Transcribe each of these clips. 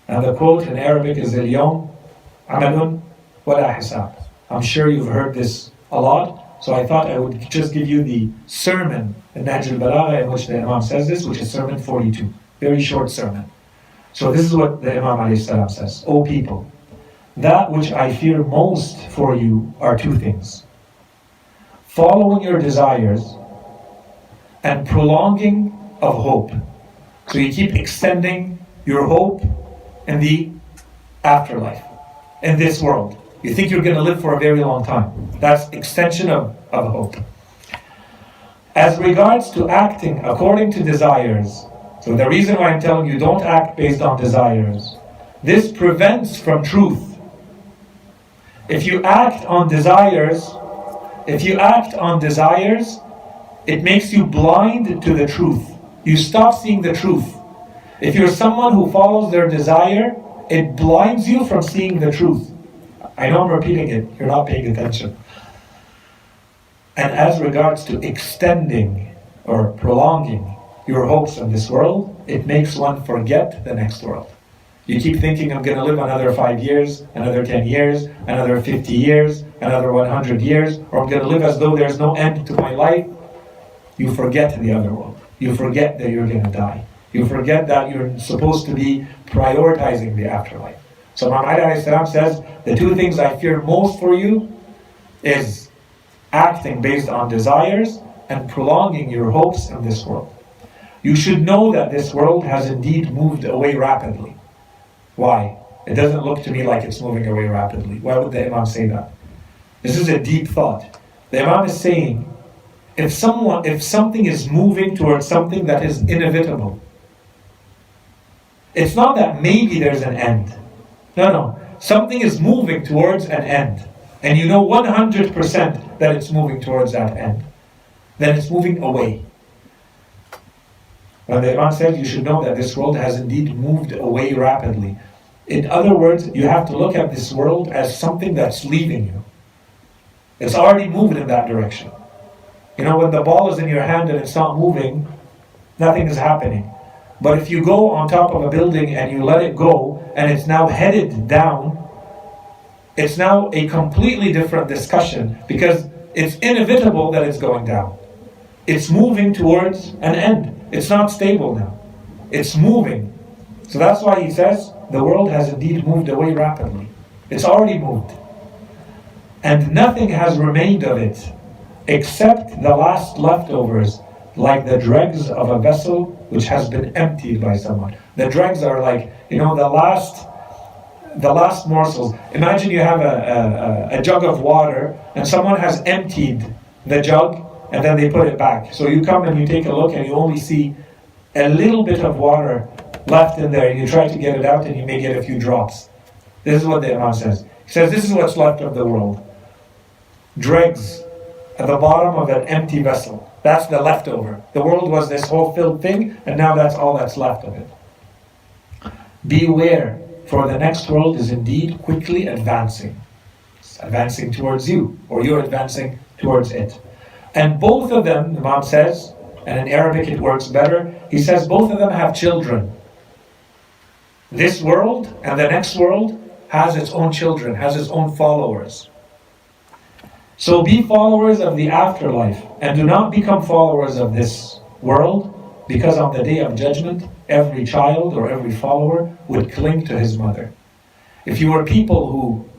And the quote in Arabic is اليوم عمل ولا حساب. I'm sure you've heard this a lot, so I thought I would just give you the sermon in Nahj al-Balagha in which the Imam says this, which is sermon 42. Very short sermon. So this is what the Imam Ali says. O people, that which I fear most for you are two things: following your desires and prolonging of hope. So you keep extending your hope in the afterlife, in this world. You think you're going to live for a very long time. That's extension of hope. As regards to acting according to desires, so the reason why I'm telling you don't act based on desires, this prevents from truth. If you act on desires, it makes you blind to the truth. You stop seeing the truth. If you're someone who follows their desire, it blinds you from seeing the truth. I know I'm repeating it, you're not paying attention. And as regards to extending or prolonging your hopes in this world, it makes one forget the next world. You keep thinking, I'm going to live another 5 years, another 10 years, another 50 years, another 100 years, or I'm going to live as though there's no end to my life. You forget the other world. You forget that you're going to die. You forget that you're supposed to be prioritizing the afterlife. So Imam Ali says, the two things I fear most for you is acting based on desires and prolonging your hopes in this world. You should know that this world has indeed moved away rapidly. Why? It doesn't look to me like it's moving away rapidly. Why would the Imam say that? This is a deep thought. The Imam is saying, if something is moving towards something that is inevitable, it's not that maybe there's an end. No. Something is moving towards an end. And you know 100% that it's moving towards that end. Then it's moving away. When the Imam says you should know that this world has indeed moved away rapidly. In other words, you have to look at this world as something that's leaving you. It's already moved in that direction. You know, when the ball is in your hand and it's not moving, nothing is happening. But if you go on top of a building and you let it go, and it's now headed down, it's now a completely different discussion because it's inevitable that it's going down. It's moving towards an end. It's not stable now. It's moving. So that's why he says the world has indeed moved away rapidly. It's already moved. And nothing has remained of it except the last leftovers, like the dregs of a vessel which has been emptied by someone. The dregs are like, the last morsels. Imagine you have a jug of water and someone has emptied the jug and then they put it back. So you come and you take a look and you only see a little bit of water left in there, and you try to get it out and you may get a few drops. This is what the Imam says. He says this is what's left of the world. Dregs at the bottom of an empty vessel. That's the leftover. The world was this whole filled thing, and now that's all that's left of it. Beware, for the next world is indeed quickly advancing. It's advancing towards you, or you're advancing towards it. And both of them, the Imam says, and in Arabic it works better, he says both of them have children. This world and the next world has its own children, has its own followers. So be followers of the afterlife and do not become followers of this world, because on the day of judgment, every child or every follower would cling to his mother. If you were people who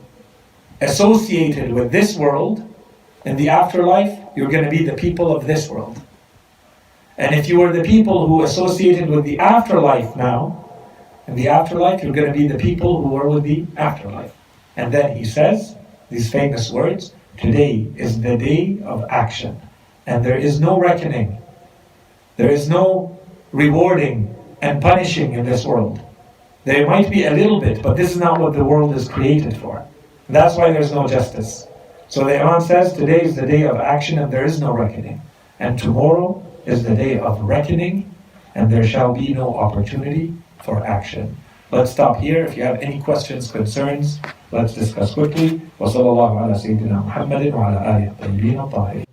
associated with this world, in the afterlife, you're going to be the people of this world. And if you were the people who associated with the afterlife now, in the afterlife, you're going to be the people who are with the afterlife. And then he says these famous words, today is the day of action, and there is no reckoning. There is no rewarding and punishing in this world. There might be a little bit, but this is not what the world is created for. That's why there's no justice. So the Imam says today is the day of action and there is no reckoning. And tomorrow is the day of reckoning and there shall be no opportunity for action. Let's stop here. If you have any questions, concerns, let's discuss quickly. وصلى الله على سيدنا محمد وعلى آله الطيبين الطاهرين.